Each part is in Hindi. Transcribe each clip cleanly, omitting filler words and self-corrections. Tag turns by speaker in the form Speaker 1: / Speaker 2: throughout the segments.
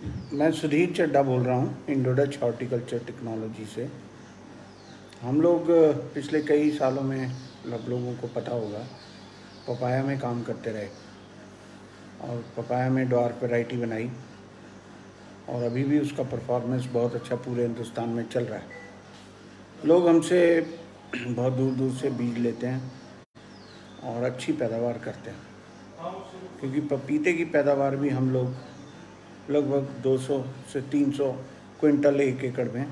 Speaker 1: मैं सुधीर चड्ढा बोल रहा हूँ इंडोडच हॉर्टिकल्चर टेक्नोलॉजी से। हम लोग पिछले कई सालों में आप लोगों को पता होगा पपाया में काम करते रहे और पपाया में ड्वार्फ वैरायटी बनाई और अभी भी उसका परफॉर्मेंस बहुत अच्छा पूरे हिंदुस्तान में चल रहा है। लोग हमसे बहुत दूर दूर से बीज लेते हैं और अच्छी पैदावार करते हैं, क्योंकि पपीते की पैदावार भी हम लोग लगभग 200 से 300 क्विंटल एक एकड़ में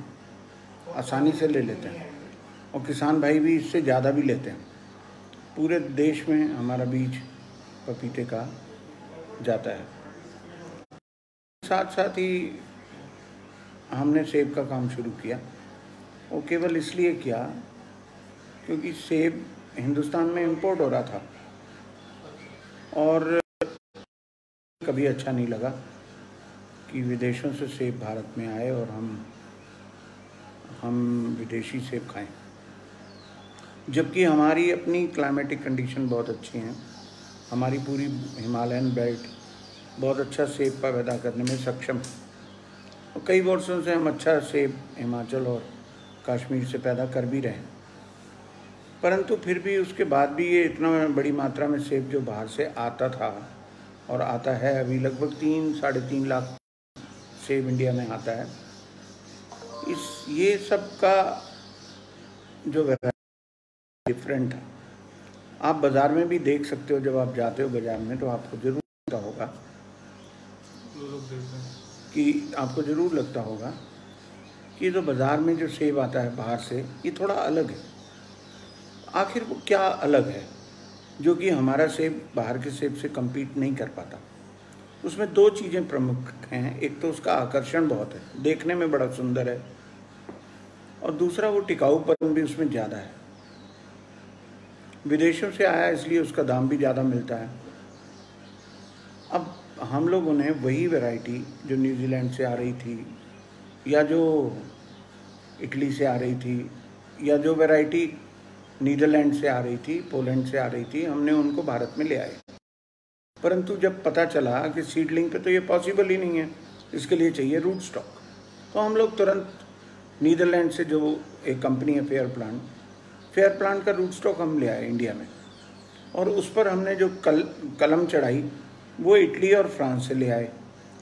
Speaker 1: आसानी से ले लेते हैं और किसान भाई भी इससे ज़्यादा भी लेते हैं। पूरे देश में हमारा बीज पपीते का जाता है। साथ साथ ही हमने सेब का काम शुरू किया, वो केवल इसलिए किया क्योंकि सेब हिंदुस्तान में इंपोर्ट हो रहा था और कभी अच्छा नहीं लगा कि विदेशों से सेब भारत में आए और हम विदेशी सेब खाएं, जबकि हमारी अपनी क्लाइमेटिक कंडीशन बहुत अच्छी हैं। हमारी पूरी हिमालयन बेल्ट बहुत अच्छा सेब पैदा करने में सक्षम है और कई वर्षों से हम अच्छा सेब हिमाचल और कश्मीर से पैदा कर भी रहे हैं। परंतु फिर भी उसके बाद भी ये इतना बड़ी मात्रा में सेब जो बाहर से आता था और आता है, अभी लगभग 3-3.5 लाख सेब इंडिया में आता है। ये सब का जो वैरायटी डिफरेंट है, आप बाज़ार में भी देख सकते हो। जब आप जाते हो बाज़ार में तो आपको ज़रूर लगता होगा कि जो बाज़ार में जो सेब आता है बाहर से, ये थोड़ा अलग है। आखिर वो क्या अलग है जो कि हमारा सेब बाहर के सेब से कम्पीट नहीं कर पाता? उसमें 2 चीज़ें प्रमुख हैं। एक तो उसका आकर्षण बहुत है, देखने में बड़ा सुंदर है, और दूसरा वो टिकाऊपन भी उसमें ज़्यादा है। विदेशों से आया इसलिए उसका दाम भी ज़्यादा मिलता है। अब हम लोगों ने वही वैरायटी जो न्यूजीलैंड से आ रही थी या जो इटली से आ रही थी या जो वैरायटी नीदरलैंड से आ रही थी, पोलैंड से आ रही थी, हमने उनको भारत में ले आए। परंतु जब पता चला कि सीडलिंग पे तो ये पॉसिबल ही नहीं है, इसके लिए चाहिए रूट स्टॉक, तो हम लोग तुरंत नीदरलैंड से जो एक कंपनी है फेयर प्लांट का रूट स्टॉक हम ले आए इंडिया में, और उस पर हमने जो कलम चढ़ाई वो इटली और फ्रांस से ले आए।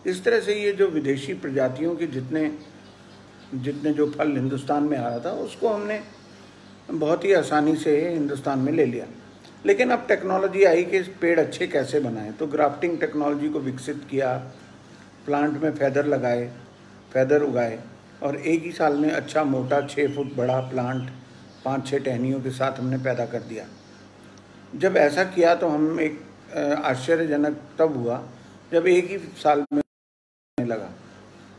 Speaker 1: इस तरह से ये जो विदेशी प्रजातियों के जितने जो फल हिंदुस्तान में आ रहा था उसको हमने बहुत ही आसानी से हिंदुस्तान में ले लिया। लेकिन अब टेक्नोलॉजी आई कि पेड़ अच्छे कैसे बनाएं, तो ग्राफ्टिंग टेक्नोलॉजी को विकसित किया, प्लांट में फैदर उगाए और एक ही साल में अच्छा मोटा 6 फुट बड़ा प्लांट 5-6 टहनियों के साथ हमने पैदा कर दिया। जब ऐसा किया तो हम एक आश्चर्यजनक तब हुआ जब एक ही साल में लगने लगा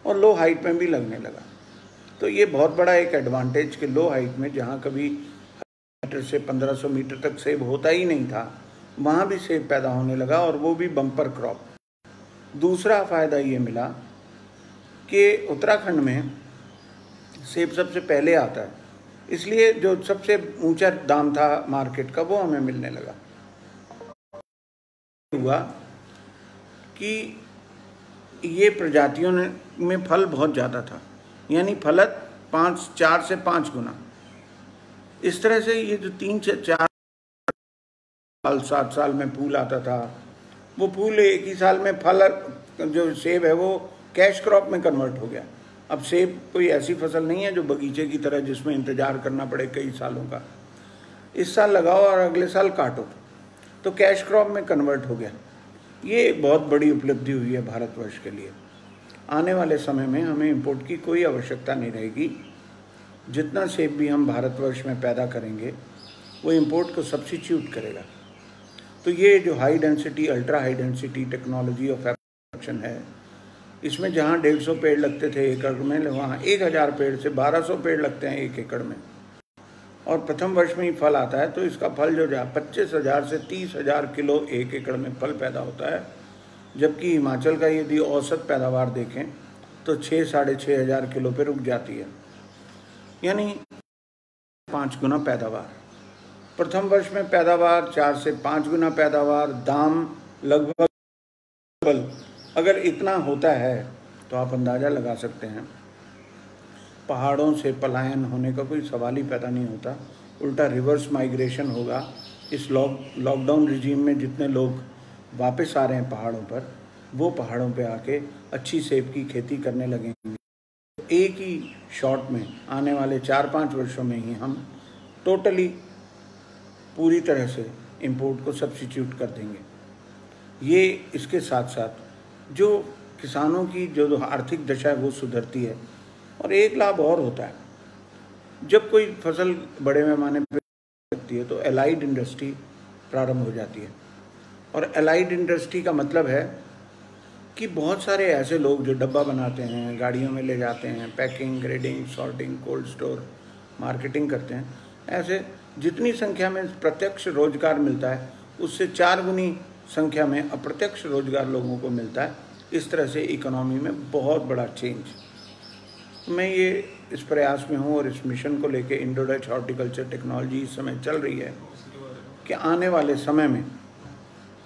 Speaker 1: और लो हाइट में भी लगने लगा। तो ये बहुत बड़ा एक एडवांटेज कि लो हाइट में जहाँ कभी मीटर से 1500 मीटर तक सेब होता ही नहीं था, वहाँ भी सेब पैदा होने लगा, और वो भी बम्पर क्रॉप। दूसरा फ़ायदा ये मिला कि उत्तराखंड में सेब सबसे पहले आता है, इसलिए जो सबसे ऊंचा दाम था मार्केट का वो हमें मिलने लगा। हुआ कि ये प्रजातियों में फल बहुत ज़्यादा था, यानी फलत 4 से 5 गुना। इस तरह से ये जो 3-4 साल 7 साल में फूल आता था, वो फूल एक ही साल में फल जो सेब है वो कैश क्रॉप में कन्वर्ट हो गया। अब सेब कोई ऐसी फसल नहीं है जो बगीचे की तरह जिसमें इंतज़ार करना पड़े कई सालों का। इस साल लगाओ और अगले साल काटो, तो कैश क्रॉप में कन्वर्ट हो गया। ये एक बहुत बड़ी उपलब्धि हुई है भारतवर्ष के लिए। आने वाले समय में हमें इंपोर्ट की कोई आवश्यकता नहीं रहेगी। जितना सेब भी हम भारतवर्ष में पैदा करेंगे वो इंपोर्ट को सब्स्टिट्यूट करेगा। तो ये जो high density ultra high density technology of production है, इसमें जहाँ 150 पेड़ लगते थे एकड़ में, वहाँ 1000 पेड़ से 1200 पेड़ लगते हैं एक एकड़ में, और प्रथम वर्ष में ही फल आता है। तो इसका फल जो 25,000 से 30,000 किलो एक एकड़ में फल पैदा होता है, जबकि हिमाचल का यदि औसत पैदावार देखें तो 6-6.5 हज़ार किलो पे रुक जाती है, यानी 5 गुना पैदावार। प्रथम वर्ष में पैदावार 4 से 5 गुना पैदावार, दाम लगभग। अगर इतना होता है तो आप अंदाज़ा लगा सकते हैं पहाड़ों से पलायन होने का कोई सवाल ही पैदा नहीं होता, उल्टा रिवर्स माइग्रेशन होगा। इस लॉकडाउन रिजीम में जितने लोग वापस आ रहे हैं पहाड़ों पर, वो पहाड़ों पे आके अच्छी सेब की खेती करने लगेंगे। एक ही शॉट में आने वाले 4-5 वर्षों में ही हम टोटली पूरी तरह से इंपोर्ट को सब्स्टिट्यूट कर देंगे। ये इसके साथ साथ जो किसानों की जो आर्थिक दशा है वो सुधरती है। और एक लाभ और होता है, जब कोई फसल बड़े पैमाने पर लगती है तो एलाइड इंडस्ट्री प्रारंभ हो जाती है। और एलाइड इंडस्ट्री का मतलब है कि बहुत सारे ऐसे लोग जो डब्बा बनाते हैं, गाड़ियों में ले जाते हैं, packing, grading, sorting, cold store, marketing करते हैं, ऐसे जितनी संख्या में प्रत्यक्ष रोजगार मिलता है उससे 4 गुनी संख्या में अप्रत्यक्ष रोजगार लोगों को मिलता है। इस तरह से इकोनॉमी में बहुत बड़ा चेंज। मैं ये इस प्रयास में हूँ और इस मिशन को लेके इंडो डच हॉर्टिकल्चर टेक्नोलॉजी इस समय चल रही है कि आने वाले समय में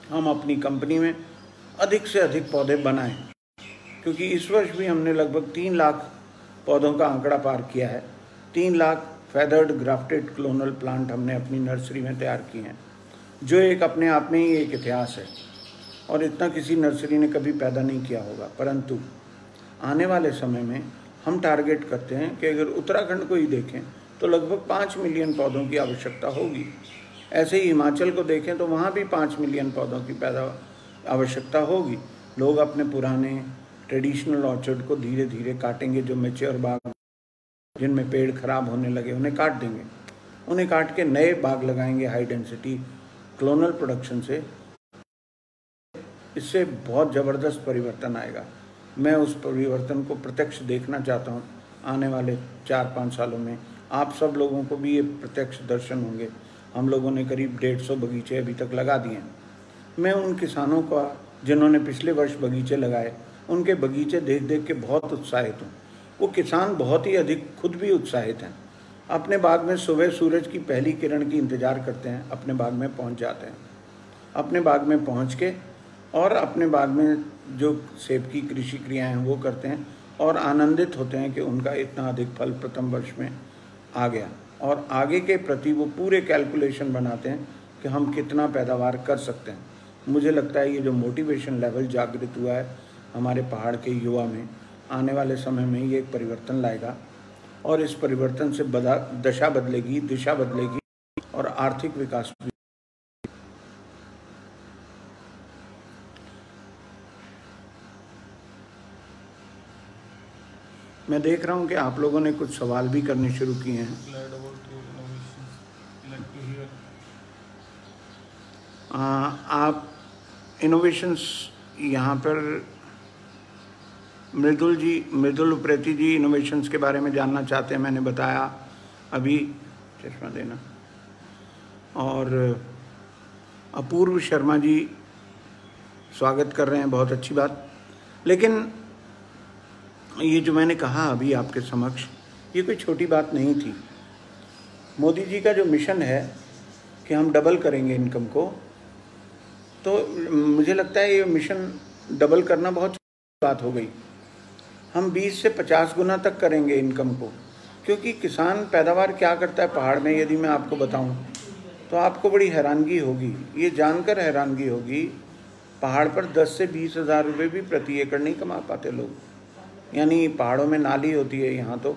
Speaker 1: हम अपनी कंपनी में अधिक से अधिक पौधे बनाएं, क्योंकि इस वर्ष भी हमने लगभग 3 लाख पौधों का आंकड़ा पार किया है। 3 lakh feathered grafted clonal plant हमने अपनी नर्सरी में तैयार किए हैं, जो एक अपने आप में ही एक इतिहास है और इतना किसी नर्सरी ने कभी पैदा नहीं किया होगा। परंतु आने वाले समय में हम टारगेट करते हैं कि अगर उत्तराखंड को ही देखें तो लगभग 5 मिलियन पौधों की आवश्यकता होगी। ऐसे ही हिमाचल को देखें तो वहाँ भी 5 मिलियन पौधों की आवश्यकता होगी। लोग अपने पुराने ट्रेडिशनल ऑर्चर्ड को धीरे धीरे काटेंगे, जो मैच्योर बाग जिनमें पेड़ खराब होने लगे उन्हें काट देंगे, उन्हें काट के नए बाग लगाएंगे हाई डेंसिटी क्लोनल प्रोडक्शन से। इससे बहुत ज़बरदस्त परिवर्तन आएगा। मैं उस परिवर्तन को प्रत्यक्ष देखना चाहता हूँ आने वाले 4-5 सालों में। आप सब लोगों को भी ये प्रत्यक्ष दर्शन होंगे। हम लोगों ने करीब 150 बगीचे अभी तक लगा दिए हैं। मैं उन किसानों का जिन्होंने पिछले वर्ष बगीचे लगाए, उनके बगीचे देख देख के बहुत उत्साहित हूँ। वो किसान बहुत ही अधिक खुद भी उत्साहित हैं। अपने बाग में सुबह सूरज की पहली किरण की इंतज़ार करते हैं, अपने बाग में पहुँच जाते हैं। अपने बाग में पहुँच के और अपने बाग में जो सेब की कृषि क्रियाएँ हैं वो करते हैं और आनंदित होते हैं कि उनका इतना अधिक फल प्रथम वर्ष में आ गया। और आगे के प्रति वो पूरे कैलकुलेशन बनाते हैं कि हम कितना पैदावार कर सकते हैं। मुझे लगता है ये जो मोटिवेशन लेवल जागृत हुआ है हमारे पहाड़ के युवा में, आने वाले समय में ये एक परिवर्तन लाएगा और इस परिवर्तन से दशा बदलेगी, दिशा बदलेगी और आर्थिक विकास भी। मैं देख रहा हूँ कि आप लोगों ने कुछ सवाल भी करने शुरू किए हैं। आप इनोवेशंस यहाँ पर मृदुल उप्रेती जी इनोवेशंस के बारे में जानना चाहते हैं। मैंने बताया अभी, चश्मा देना। और अपूर्व शर्मा जी स्वागत कर रहे हैं, बहुत अच्छी बात। लेकिन ये जो मैंने कहा अभी आपके समक्ष, ये कोई छोटी बात नहीं थी। मोदी जी का जो मिशन है कि हम डबल करेंगे इनकम को, तो मुझे लगता है ये मिशन डबल करना बहुत बात हो गई। हम 20 से 50 गुना तक करेंगे इनकम को, क्योंकि किसान पैदावार क्या करता है पहाड़ में, यदि मैं आपको बताऊं तो आपको बड़ी हैरानगी होगी, ये जानकर हैरानगी होगी, पहाड़ पर 10 से 20 हज़ार रुपये भी प्रति एकड़ नहीं कमा पाते लोग। यानी पहाड़ों में नाली होती है यहाँ तो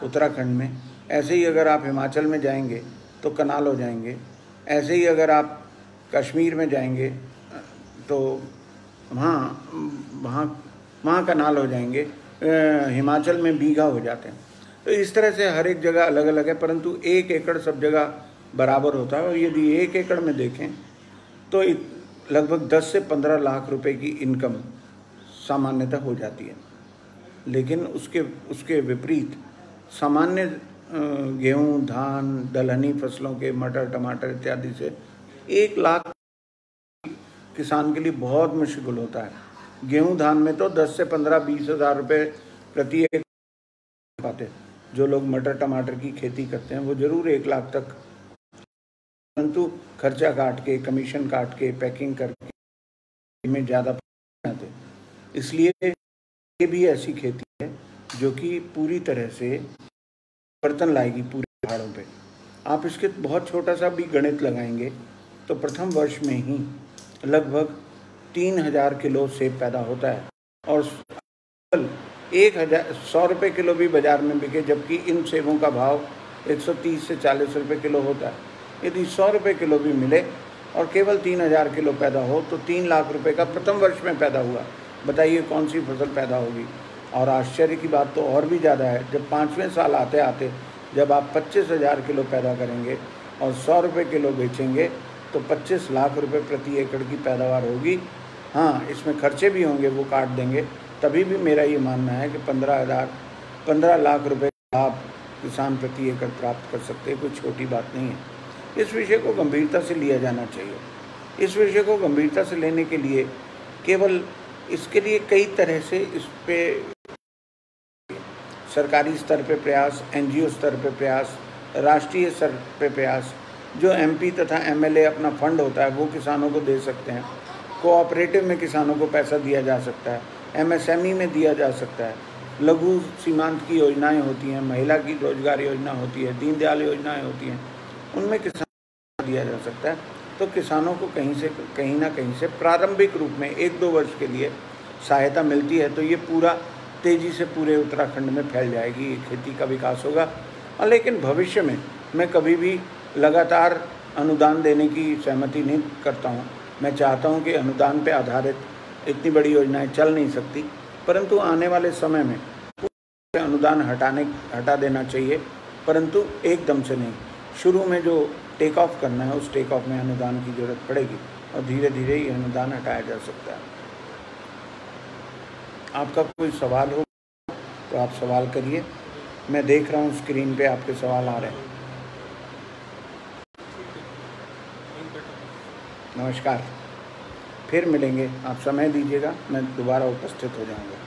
Speaker 1: उत्तराखंड में, ऐसे ही अगर आप हिमाचल में जाएंगे तो कनाल हो जाएंगे, ऐसे ही अगर आप कश्मीर में जाएंगे तो वहाँ कनाल हो जाएंगे, हिमाचल में बीघा हो जाते हैं। तो इस तरह से हर एक जगह अलग अलग है, परंतु 1 एकड़ सब जगह बराबर होता है। और यदि 1 एकड़ में देखें तो लगभग 10 से 15 लाख रुपए की इनकम सामान्यतः हो जाती है। लेकिन उसके विपरीत सामान्य गेहूँ, धान, दलहनी फसलों के मटर, टमाटर इत्यादि से 1 लाख किसान के लिए बहुत मुश्किल होता है। गेहूं धान में तो 10 से 15-20 हज़ार रुपये प्रति एकड़ पाते। जो लोग मटर टमाटर की खेती करते हैं वो जरूर 1 लाख तक, परंतु खर्चा काट के, कमीशन काट के, पैकिंग करके में ज़्यादा आते। इसलिए ये भी ऐसी खेती है जो कि पूरी तरह से परिवर्तन लाएगी पूरे पहाड़ों पे। आप इसके बहुत छोटा सा भी गणित लगाएंगे तो प्रथम वर्ष में ही लगभग 3000 किलो सेब पैदा होता है और 100 रुपये किलो भी बाज़ार में बिके, जबकि इन सेबों का भाव 130 से 40 रुपये किलो होता है। यदि 100 रुपये किलो भी मिले और केवल 3000 किलो पैदा हो तो 3 लाख रुपए का प्रथम वर्ष में पैदा हुआ। बताइए कौन सी फसल पैदा होगी। और आश्चर्य की बात तो और भी ज़्यादा है, जब 5वें साल आते आते जब आप 25,000 किलो पैदा करेंगे और 100 रुपये किलो बेचेंगे तो 25 लाख रुपए प्रति एकड़ की पैदावार होगी। हाँ, इसमें खर्चे भी होंगे, वो काट देंगे, तभी भी मेरा ये मानना है कि 15 लाख रुपए का लाभ किसान प्रति एकड़ प्राप्त कर सकते हैं। कोई छोटी बात नहीं है। इस विषय को गंभीरता से लिया जाना चाहिए। इस विषय को गंभीरता से लेने के लिए केवल इसके लिए कई तरह से इस पे सरकारी स्तर पे प्रयास, एनजीओ स्तर पे प्रयास, राष्ट्रीय स्तर पे प्रयास, जो एमपी तथा एमएलए अपना फंड होता है वो किसानों को दे सकते हैं। कोऑपरेटिव में किसानों को पैसा दिया जा सकता है, एमएसएमई में दिया जा सकता है, लघु सीमांत की योजनाएं होती हैं, महिला की रोजगार योजना होती है, दीनदयाल योजनाएं होती हैं, उनमें किसानों को दिया जा सकता है। तो किसानों को कहीं ना कहीं से प्रारंभिक रूप में 1-2 वर्ष के लिए सहायता मिलती है तो ये पूरा तेज़ी से पूरे उत्तराखंड में फैल जाएगी, खेती का विकास होगा। और लेकिन भविष्य में मैं कभी भी लगातार अनुदान देने की सहमति नहीं करता हूँ। मैं चाहता हूँ कि अनुदान पे आधारित इतनी बड़ी योजनाएं चल नहीं सकती, परंतु आने वाले समय में अनुदान हटा देना चाहिए, परंतु एकदम से नहीं। शुरू में जो टेक ऑफ करना है उस टेक ऑफ में अनुदान की ज़रूरत पड़ेगी और धीरे धीरे ये अनुदान हटाया जा सकता है। आपका कोई सवाल हो तो आप सवाल करिए। मैं देख रहा हूँ स्क्रीन पे आपके सवाल आ रहे हैं। नमस्कार, फिर मिलेंगे। आप समय दीजिएगा, मैं दोबारा उपस्थित हो जाऊँगा।